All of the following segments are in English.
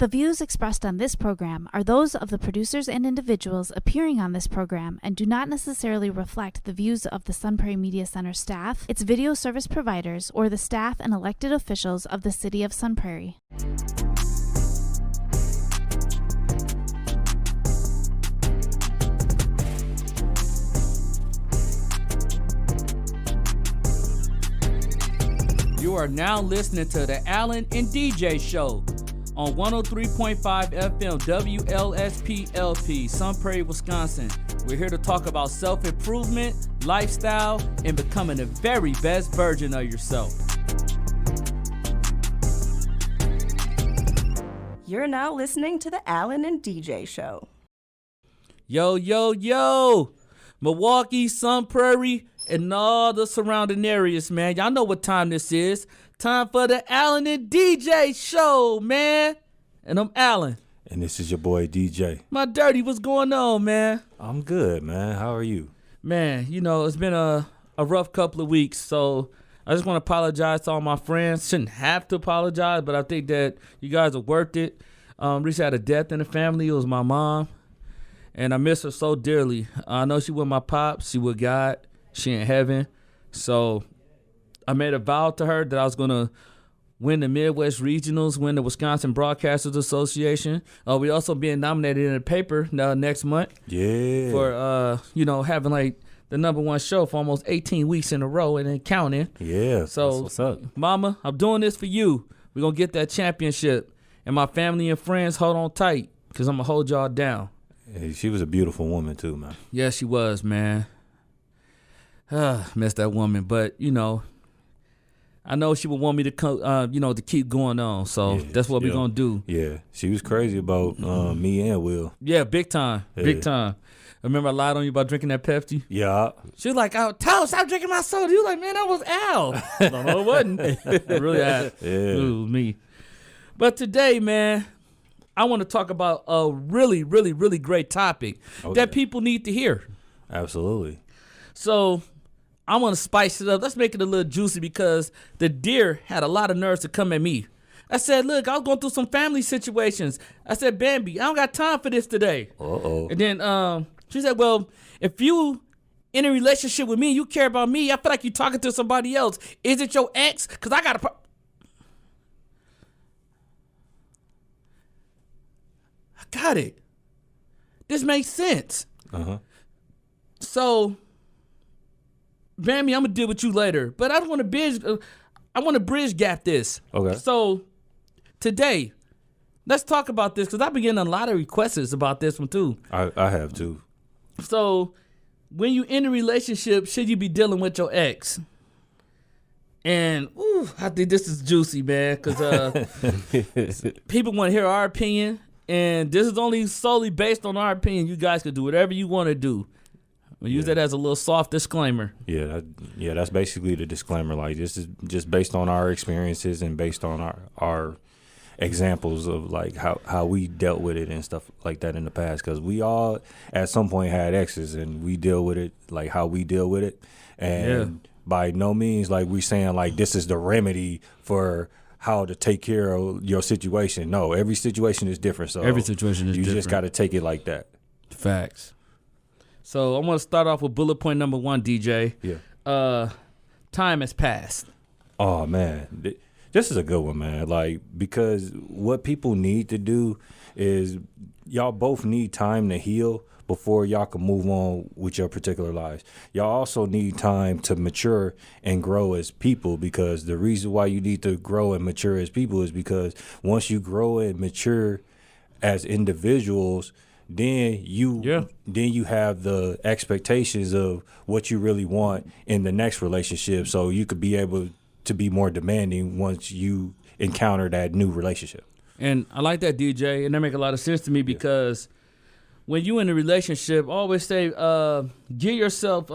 The views expressed on this program are those of the producers and individuals appearing on this program and do not necessarily reflect the views of the Sun Prairie Media Center staff, its video service providers, or the staff and elected officials of the City of Sun Prairie. You are now listening to the Allen and DJ Show on 103.5 FM WLSP-LP, Sun Prairie, Wisconsin. We're here to talk about self-improvement, lifestyle, and becoming the very best version of yourself. You're now listening to the Allen and DJ Show. Yo, yo, yo! Milwaukee, Sun Prairie, and all the surrounding areas, man. Y'all know what time this is. Time for the Allen and DJ Show, man. And I'm Allen. And this is your boy, DJ. My dirty, what's going on, man? I'm good, man. How are you? Man, you know, it's been a rough couple of weeks, so I just want to apologize to all my friends. Shouldn't have to apologize, but I think that you guys are worth it. Recently had a death in the family. It was my mom, and I miss her so dearly. I know she with my pops. She with God. She in heaven. So I made a vow to her that I was going to win the Midwest Regionals, win the Wisconsin Broadcasters Association. We also being nominated in the paper next month. Yeah. For, having like the #1 show for almost 18 weeks in a row and then counting. Yeah. So, that's what's up. Mama, I'm doing this for you. We're going to get that championship. And my family and friends, hold on tight because I'm going to hold y'all down. Hey, she was a beautiful woman too, man. Yeah, she was, man. Miss that woman, but I know she would want me to come, to keep going on. So that's what we're gonna do. Yeah, she was crazy about me and Will. Yeah, big time, big time. I remember I lied on you about drinking that Pepsi. Yeah. She was like, "Oh, Tyler, stop drinking my soda." You was like, "Man, that was Al." No, it wasn't. It really had. Yeah. It was me. But today, man, I want to talk about a really, really, really great topic that people need to hear. Absolutely. So I want to spice it up. Let's make it a little juicy because the deer had a lot of nerves to come at me. I said, look, I was going through some family situations. I said, Bambi, I don't got time for this today. Uh-oh. And then she said, well, if you in a relationship with me, you care about me, I feel like you're talking to somebody else. Is it your ex? Because I got I got it. This makes sense. Uh-huh. So Bambi, I'm gonna deal with you later, but I want to bridge gap this. Okay. So today, let's talk about this because I've been getting a lot of requests about this one too. I have too. So when you in a relationship, should you be dealing with your ex? And I think this is juicy, man, because people want to hear our opinion, and this is only solely based on our opinion. You guys can do whatever you want to do. We'll use that as a little soft disclaimer. Yeah, that's basically the disclaimer. Like, this is just based on our experiences and based on our examples of like how we dealt with it and stuff like that in the past. Because we all at some point had exes and we deal with it like how we deal with it. And by no means like we saying like this is the remedy for how to take care of your situation. No, every situation is different. So every situation is different. You just got to take it like that. Facts. So I want to start off with bullet point number 1, DJ. Yeah. Time has passed. Oh, man. This is a good one, man. Like, because what people need to do is y'all both need time to heal before y'all can move on with your particular lives. Y'all also need time to mature and grow as people, because the reason why you need to grow and mature as people is because once you grow and mature as individuals, then you have the expectations of what you really want in the next relationship, so you could be able to be more demanding once you encounter that new relationship. And I like that, DJ, and that make a lot of sense to me because when you in a relationship, I always say give yourself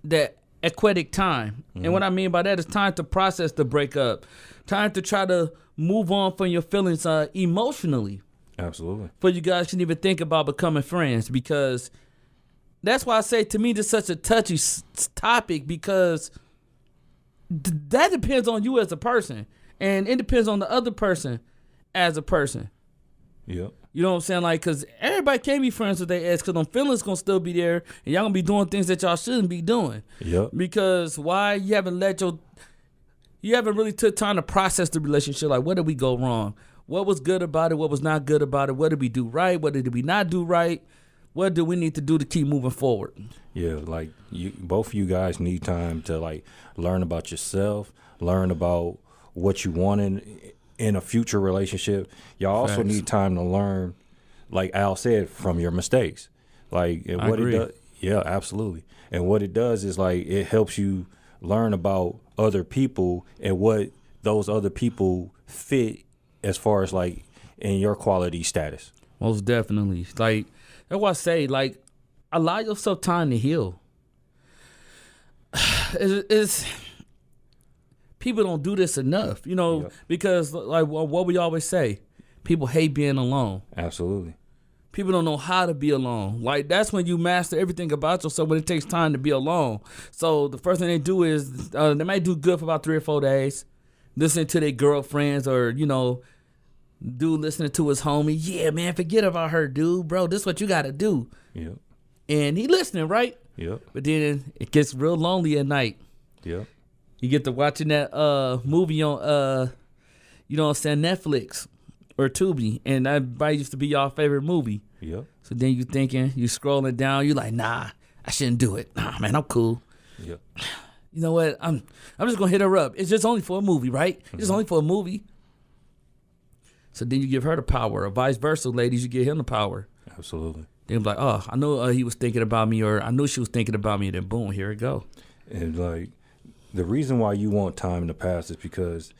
that aquatic time. Mm-hmm. And what I mean by that is time to process the breakup, time to try to move on from your feelings emotionally. Absolutely. For you guys can even think about becoming friends, because that's why I say to me this is such a touchy topic, because that depends on you as a person, and it depends on the other person. as a person. Yep. You know what I'm saying? Like, because everybody can't be friends with their ex because them feelings going to still be there and y'all going to be doing things that y'all shouldn't be doing. Yep. Because why? You haven't really took time to process the relationship. Like, where did we go wrong? What was good about it? What was not good about it? What did we do right? What did we not do right? What do we need to do to keep moving forward? Yeah, like both of you guys need time to like learn about yourself, learn about what you want in a future relationship. Y'all also Facts. need time to learn, like Al said, from your mistakes. Like and I what agree. it does. Yeah, absolutely. And what it does is like it helps you learn about other people and what those other people fit as far as like in your quality status. Most definitely. Like, that's why I say, like, allow yourself time to heal. It's people don't do this enough, you know, Yep. because like what we always say, people hate being alone. Absolutely. People don't know how to be alone. Like, that's when you master everything about yourself when it takes time to be alone. So the first thing they do is they might do good for about 3 or 4 days, listening to their girlfriends or, you know, dude listening to his homie. Yeah, man, forget about her, dude. Bro, this is what you got to do. Yep. And he listening, right? Yep. But then it gets real lonely at night. Yep. You get to watching that movie on, you know what I'm saying, Netflix or Tubi. And that probably used to be your favorite movie. Yep. So then you thinking, you scrolling down, you like, nah, I shouldn't do it. Nah, man, I'm cool. Yep. You know what? I'm just gonna hit her up. It's just only for a movie, right? It's only for a movie. So then you give her the power, or vice versa, ladies, you give him the power. Absolutely. Then be like, oh, I know he was thinking about me, or I knew she was thinking about me, and then boom, here it go. And like the reason why you want time to pass is because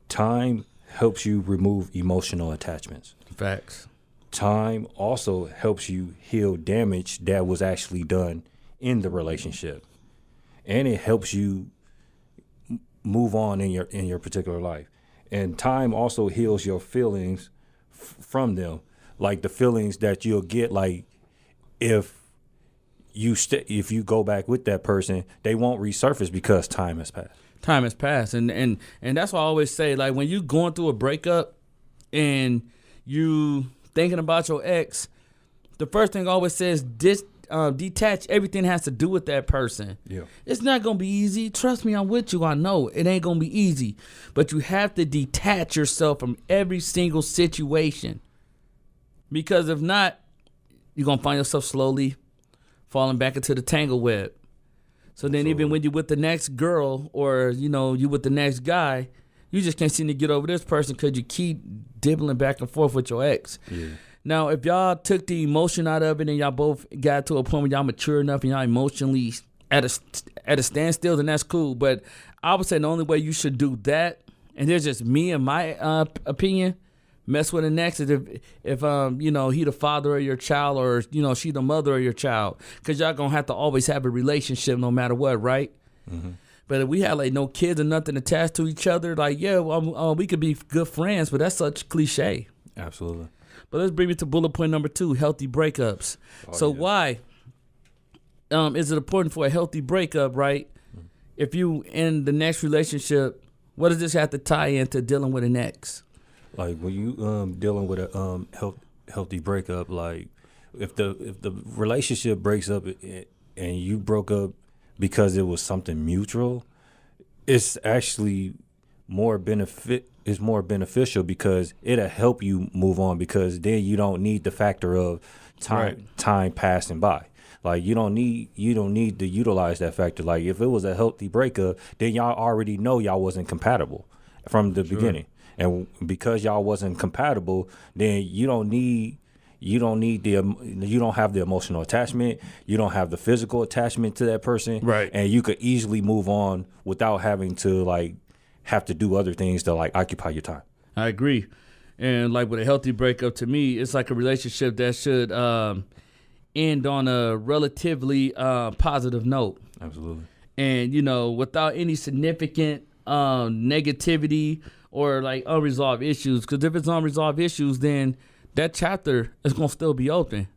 time helps you remove emotional attachments. Facts. Time also helps you heal damage that was actually done in the relationship. And it helps you move on in your particular life. And time also heals your feelings from them. Like the feelings that you'll get, like if you go back with that person, they won't resurface because time has passed. Time has passed, and that's why I always say, like, when you going through a breakup and you thinking about your ex, the first thing I always says, detach everything that has to do with that person. Yeah. It's not gonna be easy. Trust me, I'm with you. I know it ain't gonna be easy, but you have to detach yourself from every single situation, because if not, you're gonna find yourself slowly falling back into the tangle web. So then even when you with the next girl, or, you know, you with the next guy, you just can't seem to get over this person because you keep dibbling back and forth with your ex. Yeah. Now, if y'all took the emotion out of it and y'all both got to a point where y'all mature enough and y'all emotionally at a standstill, then that's cool. But I would say the only way you should do that, and there's just me and my opinion, mess with the next is if you know, he the father of your child, or, you know, she the mother of your child, because y'all gonna have to always have a relationship no matter what, right? Mm-hmm. But if we had like no kids or nothing attached to each other, like, yeah, we could be good friends, but that's such cliche. Absolutely. But let's bring it to bullet point number 2, healthy breakups. Why is it important for a healthy breakup, right? Mm-hmm. If you in the next relationship, what does this have to tie into dealing with an ex? Like when you dealing with a healthy breakup, like if the relationship breaks up and you broke up because it was something mutual, it's actually more beneficial because it'll help you move on, because then you don't need the factor of time passing by. Like you don't need to utilize that factor. Like if it was a healthy breakup, then y'all already know y'all wasn't compatible from the beginning. And because y'all wasn't compatible, then you don't have the emotional attachment. You don't have the physical attachment to that person. Right. And you could easily move on without having to have to do other things to occupy your time. I agree. And like with a healthy breakup, to me, it's like a relationship that should end on a relatively positive note. Absolutely. And, you know, without any significant negativity or like unresolved issues. Because if it's unresolved issues, then that chapter is going to still be open.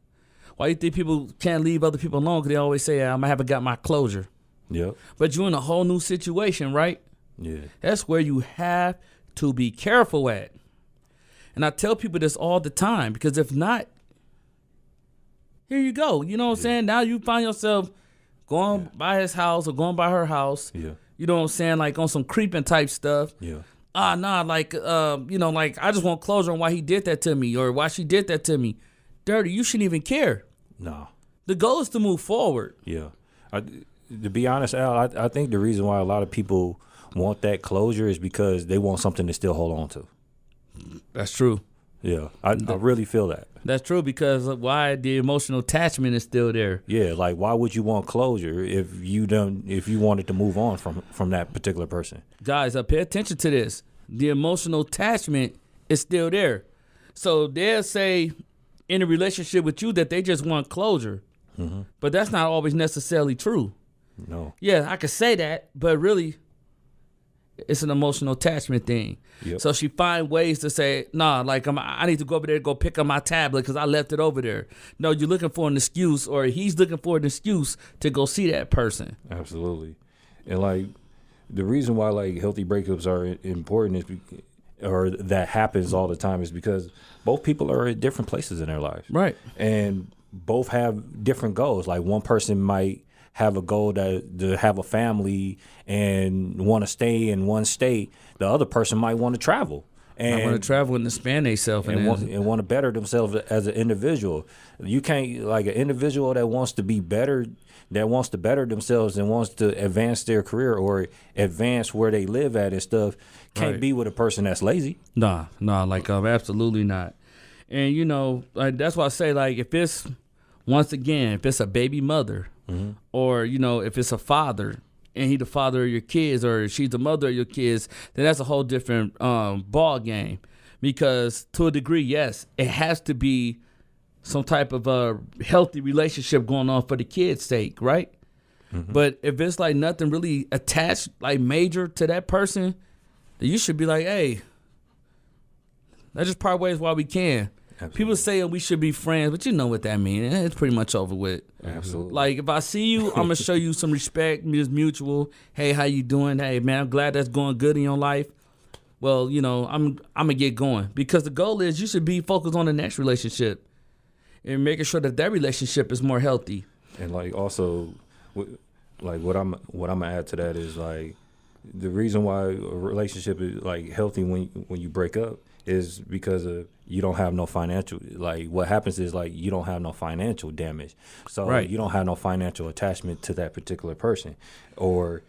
Why do you think people can't leave other people alone? Because they always say, I haven't got my closure. Yep. But you're in a whole new situation, right? Yeah. That's where you have to be careful at. And I tell people this all the time, because if not, here you go. You know what I'm saying? Now you find yourself going by his house or going by her house. Yeah. You know what I'm saying? Like on some creeping type stuff. Yeah. Like I just want closure on why he did that to me or why she did that to me. Dirty, you shouldn't even care. No. The goal is to move forward. Yeah. To be honest, Al, I think the reason why a lot of people want that closure is because they want something to still hold on to. That's true. Yeah. I really feel that. That's true, because why the emotional attachment is still there. Yeah, like why would you want closure if you wanted to move on from that particular person? Guys, pay attention to this. The emotional attachment is still there. So they'll say in a relationship with you that they just want closure. Mm-hmm. But that's not always necessarily true. No. Yeah, I could say that, but really it's an emotional attachment thing. Yep. So she find ways to say, nah, like I need to go over there and go pick up my tablet because I left it over there. No, you're looking for an excuse, or he's looking for an excuse to go see that person. Absolutely. And like the reason why like healthy breakups are important or that happens all the time is because both people are at different places in their lives. Right. And both have different goals. Like one person might have a goal to have a family and want to stay in one state. The other person might want to travel. And want to travel and expand themselves and want to better themselves as an individual. You can't, like an individual that wants to be better, that wants to better themselves and wants to advance their career or advance where they live at and stuff, can't be with a person that's lazy. Nah, absolutely not. And that's why I say, like, if it's a baby mother, mm-hmm. or if it's a father and he the father of your kids or she's the mother of your kids, then that's a whole different ball game. Because to a degree, yes, it has to be some type of a healthy relationship going on for the kids' sake, right? Mm-hmm. But if it's like nothing really attached, like major to that person, then you should be like, hey, let's just part ways while we can. Absolutely. People say we should be friends, but you know what that means. It's pretty much over with. Absolutely. Like, if I see you, I'm going to show you some respect. It's mutual. Hey, how you doing? Hey, man, I'm glad that's going good in your life. Well, I'm going to get going. Because the goal is you should be focused on the next relationship and making sure that relationship is more healthy. And, like, also, like, what I'm going to add to that is, like, the reason why a relationship is, like, healthy when you break up is because of you don't have no financial, like what happens is like you don't have no financial damage. So you don't have no financial attachment to that particular person. Or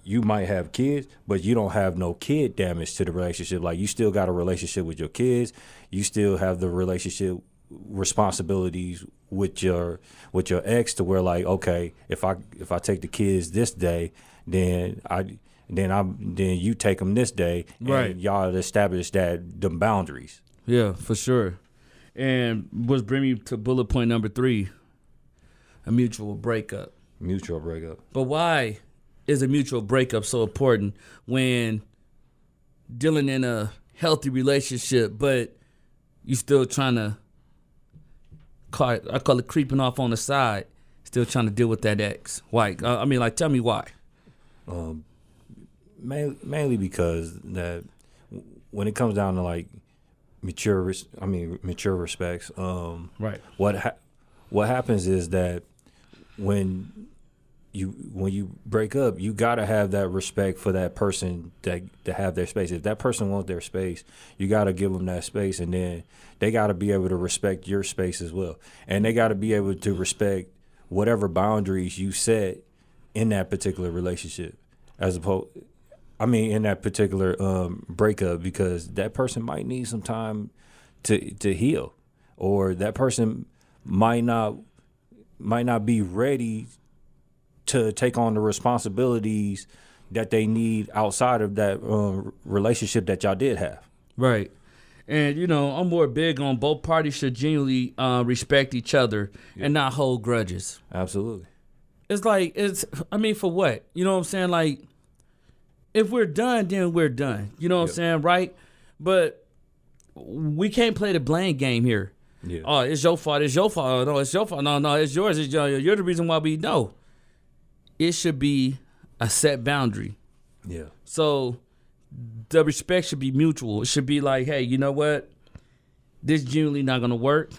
you might have kids, but you don't have no kid damage to the relationship. Like you still got a relationship with your kids. You still have the relationship responsibilities with your ex to where like, okay, if I take the kids this day, then you take them this day, and y'all establish them boundaries. Yeah, for sure. And what's bringing me to bullet point number 3, a mutual breakup. Mutual breakup. But why is a mutual breakup so important when dealing in a healthy relationship, but you still trying to, I call it creeping off on the side, still trying to deal with that ex? Why? Tell me why. Mainly because that when it comes down to like mature respects, what happens is that when you break up, you gotta have that respect for that person to have their space. If that person wants their space, you gotta give them that space, and then they gotta be able to respect your space as well, and they gotta be able to respect whatever boundaries you set in that particular relationship, in that particular breakup, because that person might need some time to heal, or that person might not be ready to take on the responsibilities that they need outside of that relationship that y'all did have. Right. And, I'm more big on both parties should genuinely respect each other and not hold grudges. Absolutely. It's like, for what? You know what I'm saying? Like, if we're done, then we're done. You know what I'm saying? Right? But we can't play the blame game here. Yeah. Oh, it's your fault. It's your fault. No, it's your fault. No, it's yours. You're the reason why we know. It should be a set boundary. Yeah. So the respect should be mutual. It should be like, hey, you know what? this genuinely not gonna work.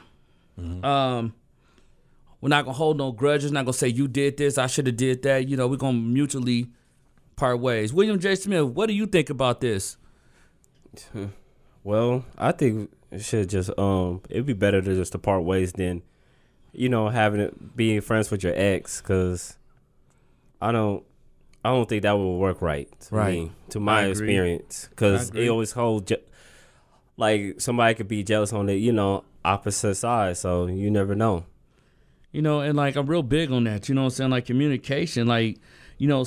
Mm-hmm. We're not gonna hold no grudges. Not gonna say you did this, I should have did that. You know, we're gonna mutually part ways. William J. Smith, what do you think about this? Well, I think it should just it'd be better to just to part ways than, you know, having it being friends with your ex, because I don't think that would work right to my experience, because it always holds like somebody could be jealous on the, you know, opposite side, so you never know. You know, and like I'm real big on that. You know what I'm saying? Like communication, like, you know,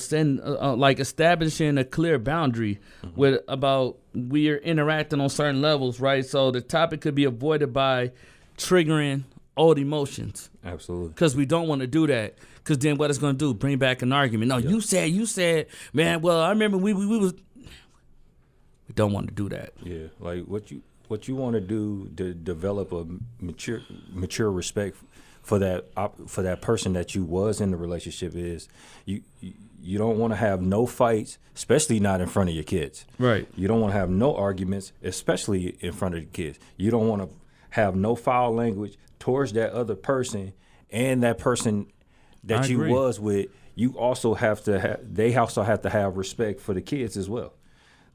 like establishing a clear boundary with about we're interacting on certain levels, right? So the topic could be avoided by triggering old emotions. Absolutely. Because we don't want to do that. Because then what it's going to do? Bring back an argument. No, you said, man, well, I remember we was. We don't want to do that. Yeah, like what you want to do to develop a mature respect for that person that you was in the relationship is you don't want to have no fights, especially not in front of your kids. Right. You don't want to have no arguments, especially in front of the kids. You don't want to have no foul language towards that other person, and that person that you was with. You also they also have to have respect for the kids as well.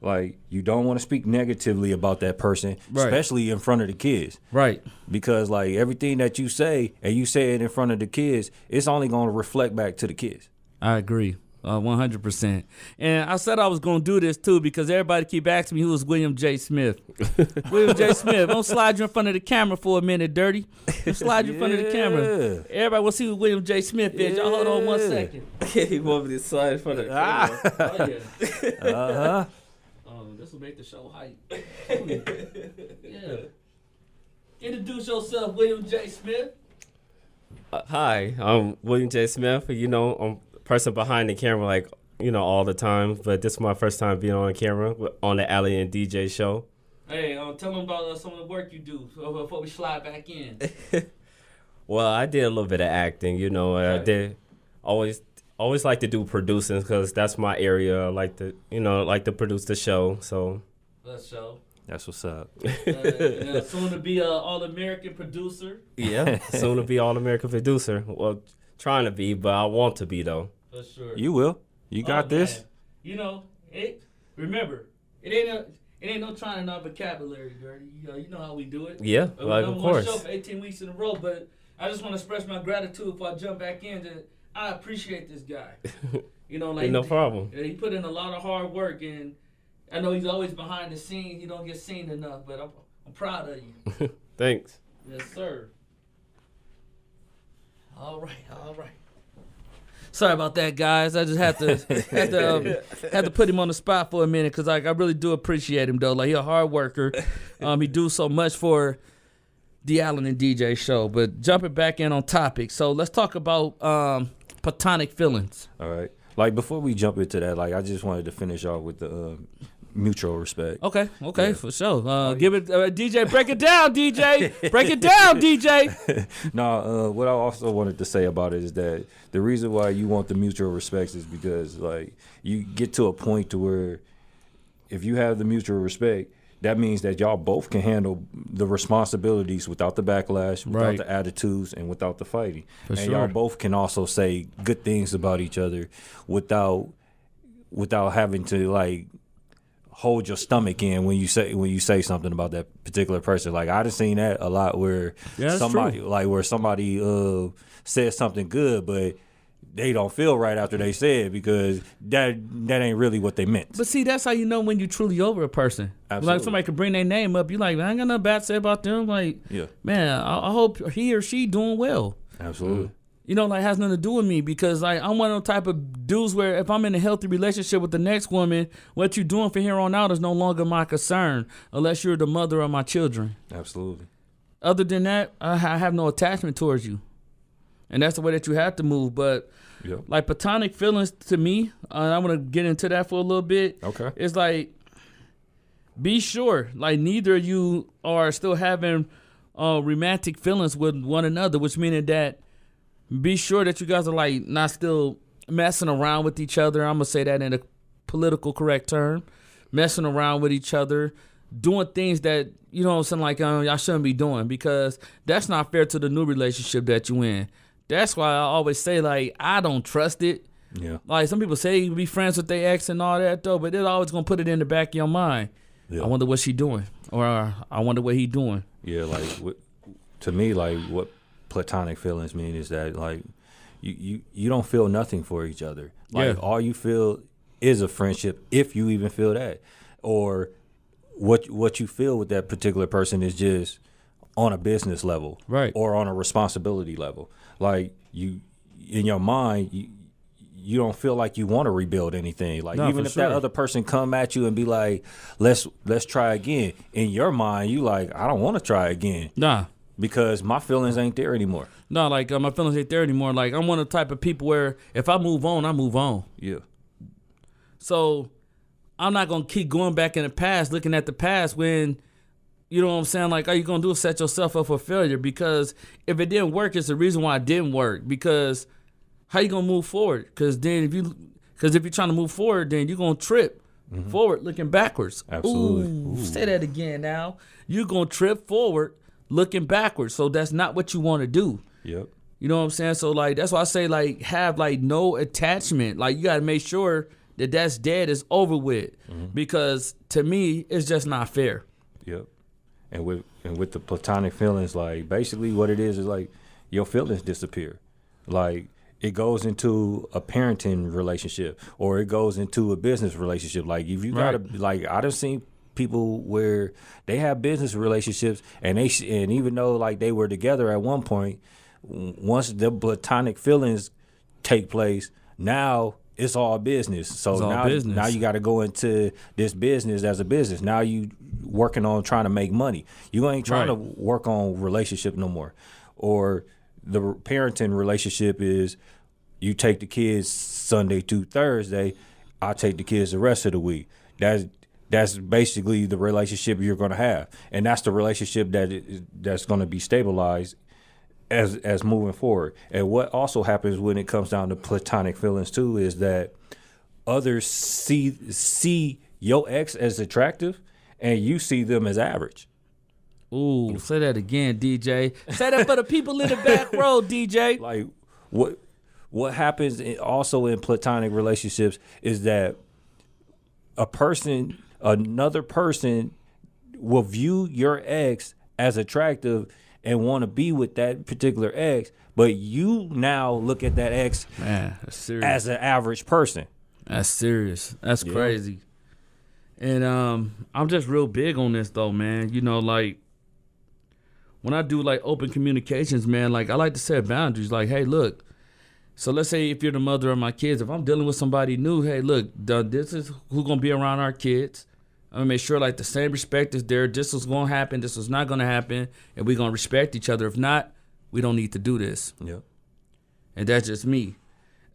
Like, you don't want to speak negatively about that person, especially in front of the kids. Right. Because, like, everything that you say, and you say it in front of the kids, it's only going to reflect back to the kids. I agree. 100%. And I said I was going to do this, too, because everybody keep asking me who is William J. Smith. William J. Smith. Don't slide you in front of the camera for a minute, Dirty. Don't slide you in front of the camera. Everybody will see who William J. Smith is. Y'all hold on 1 second. He want me to slide in front of the camera. Oh, yeah. Uh-huh. This will make the show hype. Yeah. Introduce yourself, William J. Smith. Hi, I'm William J. Smith. You know, I'm the person behind the camera, like, you know, all the time. But this is my first time being on camera on the Allen and DJ show. Hey, tell them about some of the work you do before we slide back in. Well, I did a little bit of acting. You know, I did always like to do producing, because that's my area. I like to produce the show. So that's show. That's what's up. Soon to be an all-American producer. Yeah, soon to be all-American producer. Well, trying to be, but I want to be though. For sure. You will. You got this. Man. You know, remember, it ain't no trying to know vocabulary, Dirty. You know how we do it. Yeah, like of course. Show for 18 weeks in a row, but I just want to express my gratitude before I jump back in that I appreciate this guy. You know, like no problem. He put in a lot of hard work, and I know he's always behind the scenes. He don't get seen enough, but I'm proud of you. Thanks. Yes, sir. All right. Sorry about that, guys. I just had to put him on the spot for a minute, because like I really do appreciate him though. Like, he's a hard worker. He do so much for the Allen and DJ show. But jumping back in on topic, so let's talk about platonic feelings. All right. Like, before we jump into that, like, I just wanted to finish off with the mutual respect. Okay, yeah. For sure. Give it, DJ. Break it down, DJ. Break it down, DJ. No, what I also wanted to say about it is that the reason why you want the mutual respect is because, like, you get to a point to where if you have the mutual respect, that means that y'all both can handle the responsibilities without the backlash, without the attitudes, and without the fighting. Y'all both can also say good things about each other without having to, like, hold your stomach in when you say something about that particular person. Like, I done seen that a lot where somebody says something good, but they don't feel right after they say it because that ain't really what they meant. But see, that's how you know when you truly over a person. Absolutely. Like, somebody could bring their name up, you like, man, I ain't got nothing bad to say about them. Like, yeah, man, I hope he or she doing well. Absolutely. You know, like, has nothing to do with me, because like I'm one of those type of dudes where if I'm in a healthy relationship with the next woman, what you doing from here on out is no longer my concern unless you're the mother of my children. Absolutely. Other than that, I have no attachment towards you. And that's the way that you have to move. But like platonic feelings to me, I want to get into that for a little bit. Okay. It's like, be sure, like, neither of you are still having romantic feelings with one another, which meaning that be sure that you guys are, like, not still messing around with each other. I'm going to say that in a political correct term. Messing around with each other. doing things that, you know what I'm saying, like y'all shouldn't be doing, because that's not fair to the new relationship that you in. That's why I always say, like, I don't trust it. Yeah. Like, some people say you can be friends with their ex and all that, though, but they're always going to put it in the back of your mind. Yeah. I wonder what she doing, or I wonder what he doing. Yeah, like, to me, like, what platonic feelings mean is that, like, you don't feel nothing for each other. Like, all you feel is a friendship, if you even feel that. Or what you feel with that particular person is just on a business level, right, or on a responsibility level. Like, you, in your mind, you don't feel like you want to rebuild anything. Like, no, even if that other person come at you and be like, let's try again, in your mind, you like, I don't want to try again. Nah. Because my feelings ain't there anymore. No, like, my feelings ain't there anymore. Like, I'm one of the type of people where if I move on, I move on. Yeah. So I'm not going to keep going back in the past, looking at the past when, you know what I'm saying? Like, all you going to do is set yourself up for failure, because if it didn't work, it's the reason why it didn't work. Because how you going to move forward? Because then if you're trying to move forward, then you're going to trip forward looking backwards. Absolutely. Ooh. Say that again now. You're going to trip forward looking backwards. So that's not what you want to do. Yep. You know what I'm saying? So, like, that's why I say, like, have, like, no attachment. Like, you got to make sure that that's dead, is over with. Because to me, it's just not fair. Yep. And with the platonic feelings, like, basically what it is like your feelings disappear. Like, it goes into a parenting relationship, or it goes into a business relationship. Like, if you gotta, like, I done seen people where they have business relationships, and even though, like, they were together at one point, once the platonic feelings take place, now it's all business. So now you got to go into this business as a business. Now you working on trying to make money. You ain't trying to work on relationship no more. Or the parenting relationship is you take the kids Sunday to Thursday, I take the kids the rest of the week. That's basically the relationship you're going to have, and that's the relationship that's going to be stabilized as moving forward. And what also happens when it comes down to platonic feelings too is that others see your ex as attractive, and you see them as average. Ooh, say that again, DJ. Say that for the people in the back row, DJ. Like, what happens also in platonic relationships is that another person will view your ex as attractive and want to be with that particular ex, but you now look at that ex, man, that's serious, as an average person. That's serious. That's crazy. And I'm just real big on this though, man. You know, like, when I do, like, open communications, man, like, I like to set boundaries. Like, hey, look, so let's say if you're the mother of my kids, if I'm dealing with somebody new, hey, look, this is who's going to be around our kids. I'm going to make sure, like, the same respect is there. This is going to happen. This is not going to happen. And we're going to respect each other. If not, we don't need to do this. Yep. And that's just me.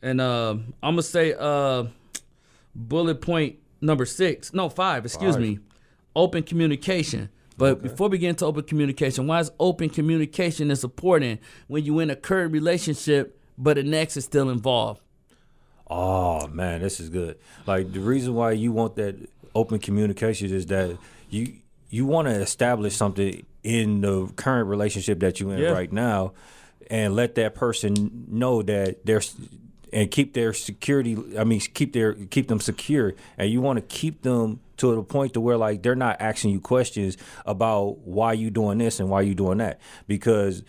And I'm going to say bullet point number 5, excuse me, open communication. But before we get into open communication, why is open communication is important when you're in a current relationship but an ex is still involved? Oh, man, this is good. Like, the reason why you want that open communication is that you want to establish something in the current relationship that you're in right now, and let that person know that there's, and keep their security. I mean, keep them secure, and you want to keep them to the point to where, like, they're not asking you questions about why you doing this and why you doing that, because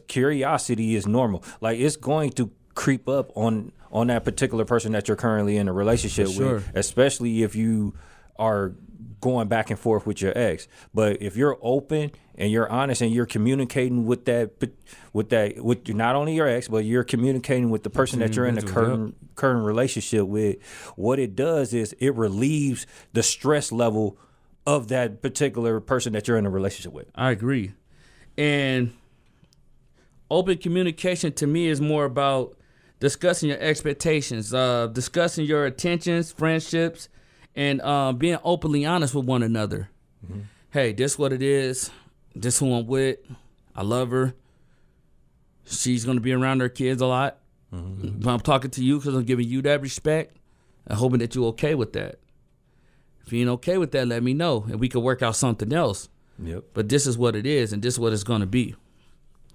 curiosity is normal. Like, it's going to creep up on that particular person that you're currently in a relationship with, especially if you are going back and forth with your ex. But if you're open and you're honest and you're communicating with not only your ex, but you're communicating with the person that you're in the current relationship with, what it does is it relieves the stress level of that particular person that you're in a relationship with. I agree. And open communication to me is more about discussing your expectations, discussing your intentions, friendships, and being openly honest with one another. Mm-hmm. Hey, this what it is. This who I'm with. I love her. She's going to be around her kids a lot. Mm-hmm. But I'm talking to you because I'm giving you that respect and hoping that you're okay with that. If you ain't okay with that, let me know, and we could work out something else. Yep. But this is what it is, and this is what it's gonna be.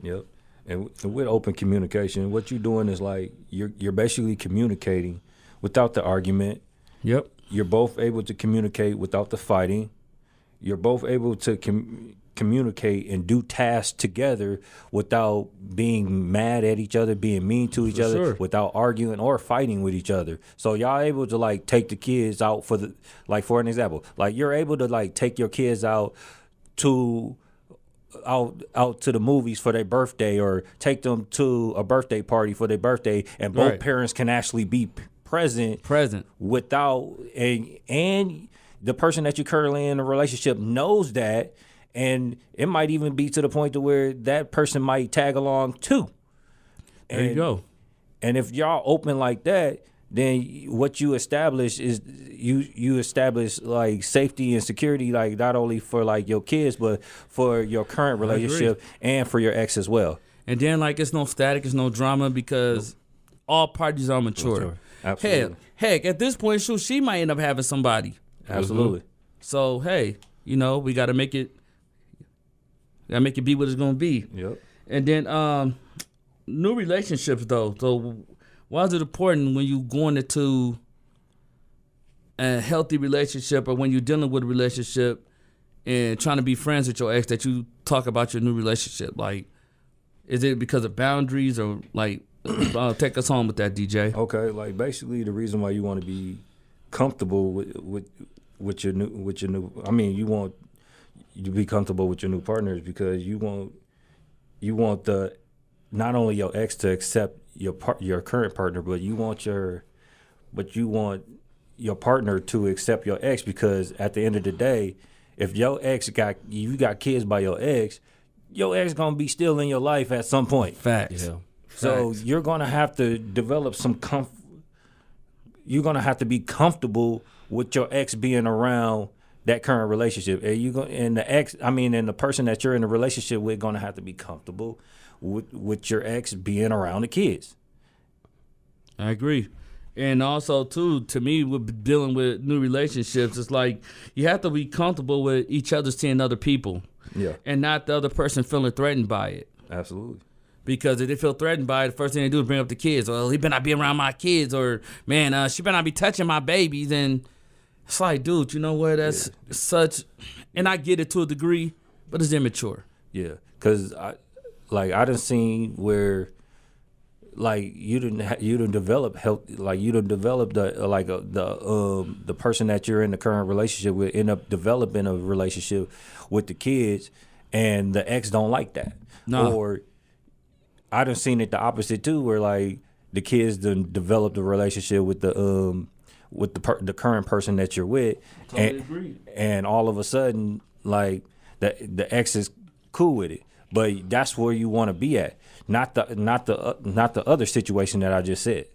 Yep. And with open communication, what you're doing is like you're basically communicating without the argument. Yep. You're both able to communicate without the fighting. You're both able to communicate and do tasks together without being mad at each other, being mean to each For other, sure. without arguing or fighting with each other. So y'all able to like take the kids out for an example, like you're able to like take your kids out to the movies for their birthday, or take them to a birthday party for their birthday, and both Right. parents can actually be present without and the person that you're currently in a relationship knows that, and it might even be to the point to where that person might tag along too. There you go. And if y'all open like that, then what you establish is you establish like safety and security, like not only for like your kids, but for your current relationship and for your ex as well. And then like it's no static, it's no drama, because all parties are mature. Absolutely. Heck, at this point, shoot, she might end up having somebody. Absolutely. So hey, we gotta make it be what it's gonna be. Yep. And then new relationships though. So why is it important when you going into a healthy relationship, or when you're dealing with a relationship and trying to be friends with your ex, that you talk about your new relationship? Like, is it because of boundaries, or like, take us home with that, DJ? Okay, like basically the reason why you want to be comfortable with your new I mean, you want to be comfortable with your new partners because you want the not only your ex to accept your current partner, but you want your partner to accept your ex, because at the end of the day, if your ex got kids by your ex gonna be still in your life at some point. Facts. Yeah. So Facts. you're gonna have to develop some you're gonna have to be comfortable with your ex being around that current relationship, and the person that you're in a relationship with gonna have to be comfortable with your ex being around the kids. I agree. And also, too, to me, with dealing with new relationships, it's like you have to be comfortable with each other seeing other people, Yeah, and not the other person feeling threatened by it. absolutely. Because if they feel threatened by it, the first thing they do is bring up the kids. Well, he better not be around my kids, or, man, she better not be touching my babies. And it's like, dude, you know what? That's such, and I get it to a degree, but it's immature. Yeah, because I done seen where, like, you didn't develop health, like you didn't develop the person that you're in the current relationship with end up developing a relationship with the kids, and the ex don't like that. No. Or I done seen it the opposite too, where like the kids done developed a relationship with the current person that you're with, Totally agree. and all of a sudden like the ex is cool with it. But that's where you want to be at, not the other situation that I just said.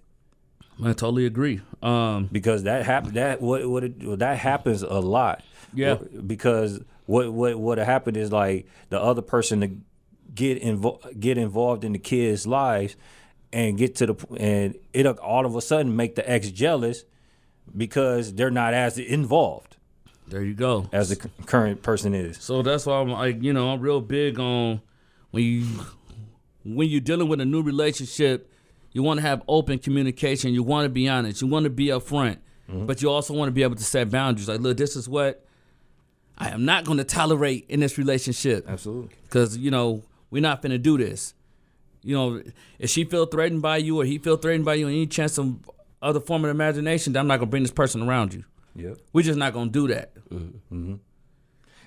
I totally agree. Because that happens a lot. Yeah. Because what happened is like the other person to get involved in the kids' lives and it'll all of a sudden make the ex jealous because they're not as involved There you go. as the current person is. So that's why I'm like, I'm real big on when you're dealing with a new relationship, you want to have open communication. You want to be honest. You want to be upfront, but you also want to be able to set boundaries. Like, look, this is what I am not going to tolerate in this relationship. Absolutely. Because, we're not finna do this. If she feel threatened by you or he feel threatened by you, any chance of other form of imagination, then I'm not going to bring this person around you. Yep. We're just not going to do that. Mm-hmm.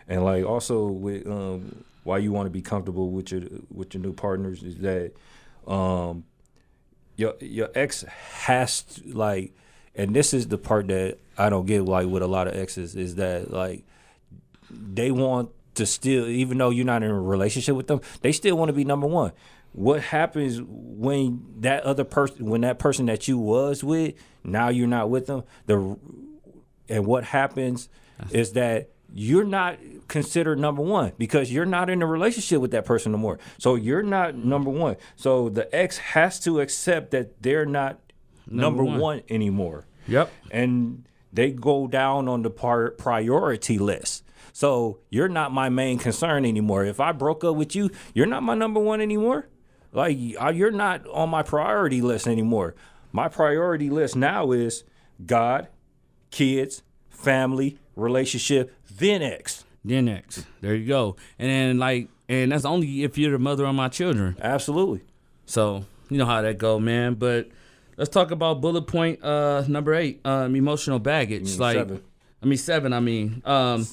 And like also with why you want to be comfortable with your new partners is that your ex has to, like, and this is the part that I don't get like with a lot of exes, is that like they want to still, even though you're not in a relationship with them, they still want to be number one. What happens when that person that you was with, now you're not with them, and what happens is that you're not considered number one because you're not in a relationship with that person no more. So you're not number one. So the ex has to accept that they're not number one anymore. Yep. And they go down on the priority list. So you're not my main concern anymore. If I broke up with you, you're not my number one anymore. Like, you're not on my priority list anymore. My priority list now is God, kids, family, relationship, then X. Then X. There you go. And then and that's only if you're the mother of my children. Absolutely. So you know how that go, man. But let's talk about bullet point number 8, emotional baggage. Seven.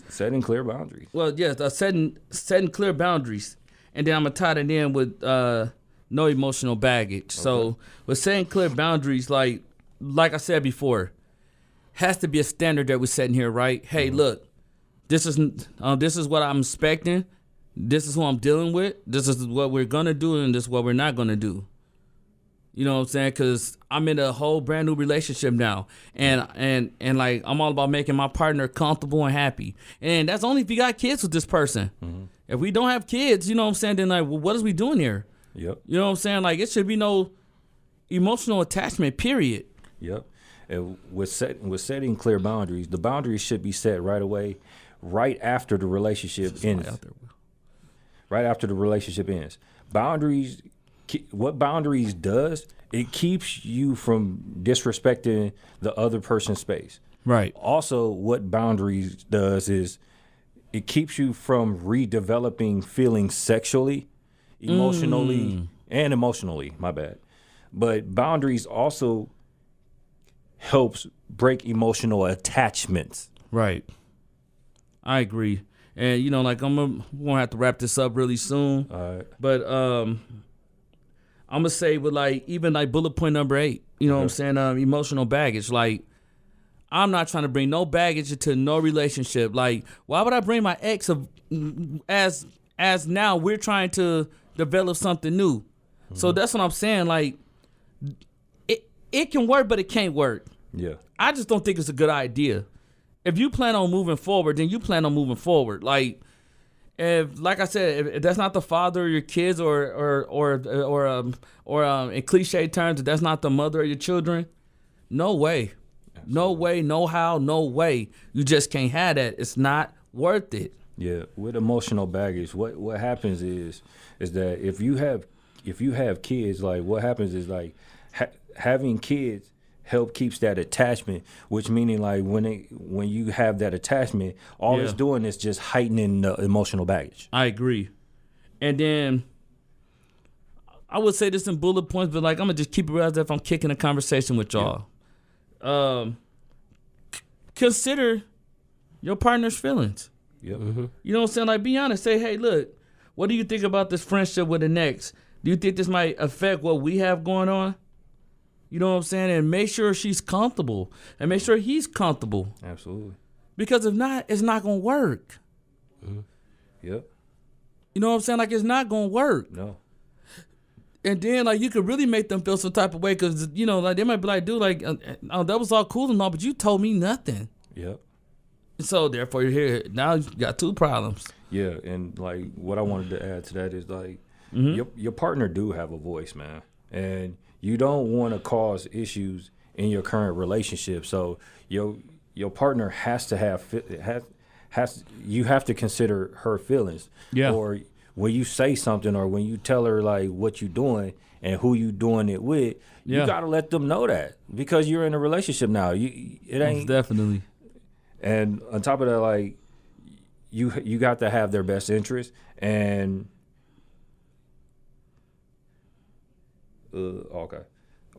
Setting clear boundaries. Well, yes, setting clear boundaries, and then I'm gonna tie that in with no emotional baggage. Okay. So with setting clear boundaries, like I said before, has to be a standard that we're setting here, right? Hey, look, this is what I'm expecting. This is who I'm dealing with. This is what we're gonna do, and this is what we're not gonna do. You know what I'm saying? Because I'm in a whole brand new relationship now, and like I'm all about making my partner comfortable and happy. And that's only if you got kids with this person. Mm-hmm. If we don't have kids, you know what I'm saying? Then like, well, what is we doing here? Yep. You know what I'm saying? Like, it should be no emotional attachment. Period. Yep. And with setting clear boundaries, the boundaries should be set right away, right after the relationship ends. Right after the relationship ends. Boundaries. What boundaries does, it keeps you from disrespecting the other person's space. Right. Also, what boundaries does is it keeps you from redeveloping feelings sexually, emotionally, and emotionally, my bad. But boundaries also helps break emotional attachments. Right. I agree. And, you know, like we're going to have to wrap this up really soon. All right. But, I'm going to say with even bullet point number 8, you know what I'm saying? Emotional baggage. Like, I'm not trying to bring no baggage into no relationship. Like, why would I bring my ex as now we're trying to develop something new? Mm-hmm. So that's what I'm saying. Like, it can work, but it can't work. Yeah. I just don't think it's a good idea. If you plan on moving forward, then you plan on moving forward. Like I said, if that's not the father of your kids, or in cliche terms, if that's not the mother of your children, no way, absolutely. No way, no how, no way. You just can't have that. It's not worth it. Yeah, with emotional baggage, what happens is that if you have kids, like what happens is like having kids help keeps that attachment, which meaning like when you have that attachment, all it's doing is just heightening the emotional baggage. I agree. And then I would say this in bullet points, but like I'm gonna just keep it real as if I'm kicking a conversation with y'all. Yeah. Consider your partner's feelings. Yep. Mm-hmm. You know what I'm saying? Like, be honest. Say, hey, look, what do you think about this friendship with the next? Do you think this might affect what we have going on? You know what I'm saying? And make sure she's comfortable. And make sure he's comfortable. Absolutely. Because if not, it's not going to work. Mm-hmm. Yep. You know what I'm saying? Like, it's not going to work. No. And then, like, you could really make them feel some type of way because, you know, like, they might be like, dude, like, that was all cool and all, but you told me nothing. Yep. So, therefore, you're here. Now you got 2 problems. Yeah, and, like, what I wanted to add to that is, like, mm-hmm. your partner do have a voice, man. And you don't want to cause issues in your current relationship. So your partner has to you have to consider her feelings. Yeah. Or when you say something or when you tell her like what you're doing and who you doing it with, you got to let them know that because you're in a relationship now. It ain't most definitely. And on top of that, like you got to have their best interest and okay.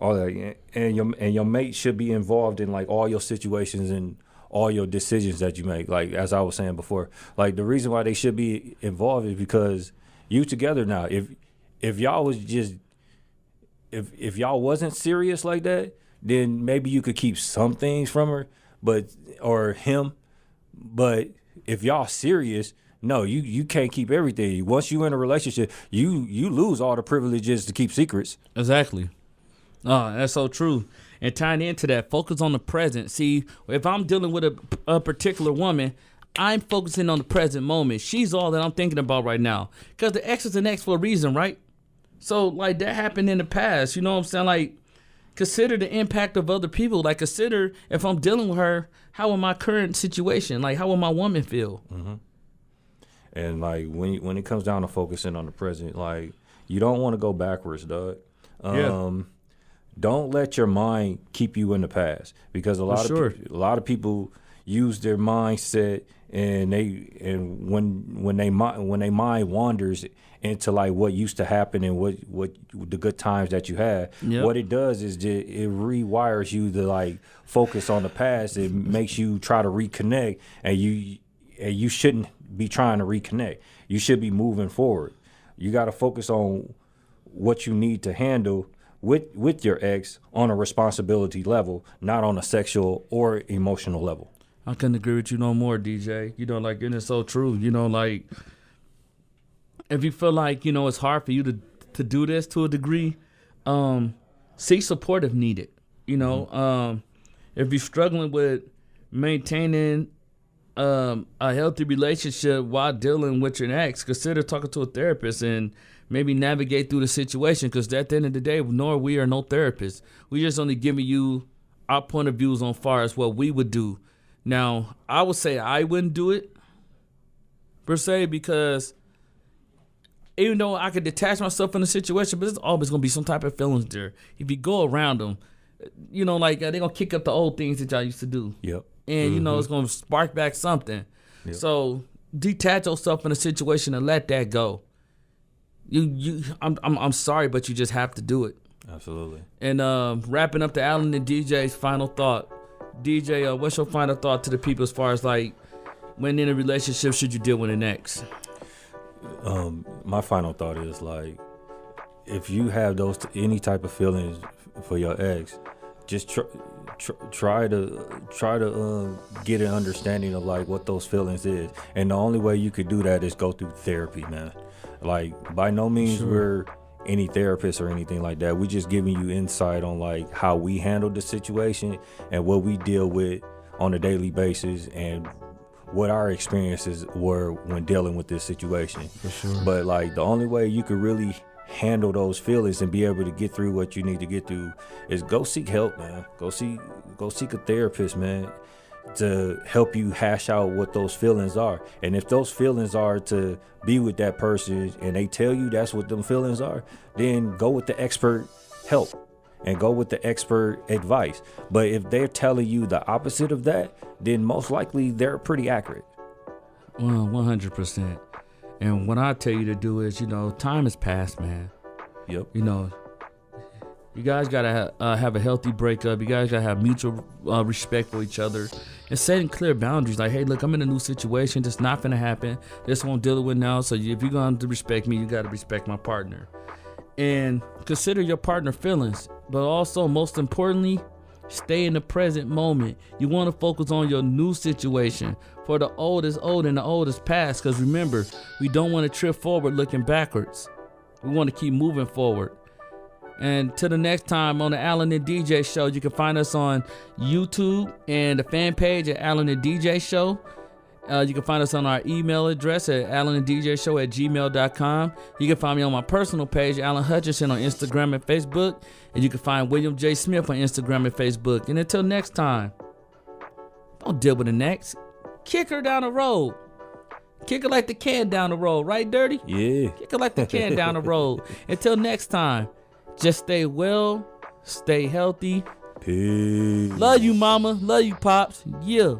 All that, and your mate should be involved in like all your situations and all your decisions that you make. Like as I was saying before, like the reason why they should be involved is because you together now. If y'all was just if y'all wasn't serious like that, then maybe you could keep some things from her, or him. But if y'all serious, no, you can't keep everything. Once you in a relationship, you lose all the privileges to keep secrets. Exactly. Oh, that's so true. And tying into that, focus on the present. See, if I'm dealing with a particular woman, I'm focusing on the present moment. She's all that I'm thinking about right now. Because the ex is an ex for a reason, right? So, like, that happened in the past. You know what I'm saying? Like, consider the impact of other people. Like, consider if I'm dealing with her, how will my current situation, like, how will my woman feel? Mm-hmm. And like when it comes down to focusing on the present, like you don't want to go backwards, dog. Don't let your mind keep you in the past, because a lot of people use their mindset and when they mind wanders into like what used to happen and what the good times that you had, what it does is it rewires you to like focus on the past. It makes you try to reconnect, and you shouldn't be trying to reconnect. You should be moving forward. You got to focus on what you need to handle with your ex on a responsibility level, not on a sexual or emotional level. I couldn't agree with you no more, DJ. You know, like, and it's so true. You know, like, if you feel like, you know, it's hard for you to do this to a degree, seek support if needed. You know, if you're struggling with maintaining a healthy relationship while dealing with your ex, consider talking to a therapist and maybe navigate through the situation, because at the end of the day, nor we are no therapists. We just only giving you our point of views on far as what we would do. Now, I would say I wouldn't do it, per se, because even though I could detach myself from the situation, but there's always going to be some type of feelings there. If you go around them, you know, like, they're going to kick up the old things that y'all used to do. Yep. And, you know, it's going to spark back something. Yep. So detach yourself from the situation and let that go. I'm sorry, but you just have to do it. Absolutely. And wrapping up the Alan and DJ's final thought. DJ, what's your final thought to the people as far as like when in a relationship should you deal with an ex? My final thought is like, if you have any type of feelings for your ex, just try to get an understanding of like what those feelings is, and the only way you could do that is go through therapy, man. Like, by no means we're any therapist or anything like that. We just giving you insight on like how we handle the situation and what we deal with on a daily basis and what our experiences were when dealing with this situation. For sure. But like, the only way you could really handle those feelings and be able to get through what you need to get through is go seek help, man. Go seek a therapist, man, to help you hash out what those feelings are. And if those feelings are to be with that person and they tell you that's what them feelings are, then go with the expert help and go with the expert advice. But if they're telling you the opposite of that, then most likely they're pretty accurate. Well, 100%. And what I tell you to do is, you know, time has passed, man. Yep. You know, you guys gotta have a healthy breakup. You guys gotta have mutual respect for each other and setting clear boundaries. Like, hey, look, I'm in a new situation. This not gonna happen. This won't deal with now. So if you're going to respect me, you gotta respect my partner. And consider your partner feelings. But also, most importantly, stay in the present moment. You want to focus on your new situation. For the old is old and the old is past. Because remember, we don't want to trip forward looking backwards. We want to keep moving forward. And till the next time on the Alan and DJ Show, you can find us on YouTube and the fan page at Alan and DJ Show. You can find us on our email address at alananddjshow@gmail.com. You can find me on my personal page, Alan Hutchinson, on Instagram and Facebook. And you can find William J. Smith on Instagram and Facebook. And until next time, don't deal with the next. Kick her down the road. Kick her like the can down the road. Right, Dirty? Yeah. Kick her like the can down the road. Until next time, just stay well, stay healthy. Peace. Love you, mama. Love you, pops. Yeah.